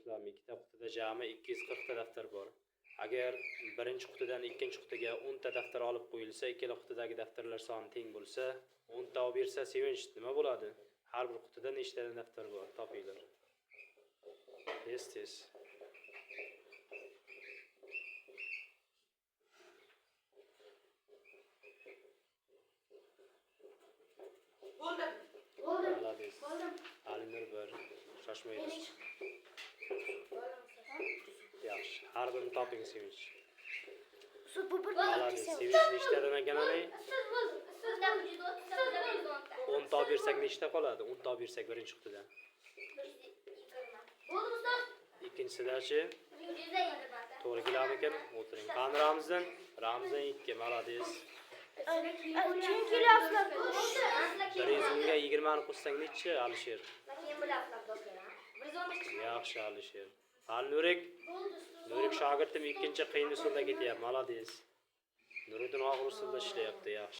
do'stlarim, ikkita qutuda jami 240 ta daftar bor. Agar birinchi qutidan ikkinchi qutiga 10 ta daftar olib qo'yilsa, ikkala qutidagi daftarlar soni teng bo'lsa, 10 ta olib bersa, sevinch nima bo'ladi? Har bir qutida nechta daftar bor? Topinglar. Tez. Bo'ldim. Malades. Alinir bir. Shoshmaysiz. Yaxshi. Har birini toping sevinch. Malades. Sevinch nechta deganini? 10 ta olib bersak nechta qoladi? 10 ta olib bersak birinchi qutidan. Ikkinchisidachi? To'g'ri keladimikan? O'tiring. Qani Ramzan? Ramzan 2. Malades. Chunki laflar ko'p. 100 ga 20 ni qo'shsang necha, Alisher? Keyin bu laflar do'stlar. 115. Yaxshi Alisher. Hal Nurik shogirdim ikkinchi qiyin usulda ketyapti. Malades. Nuriddin og'ir usulda ishlayapti. Yaxshi.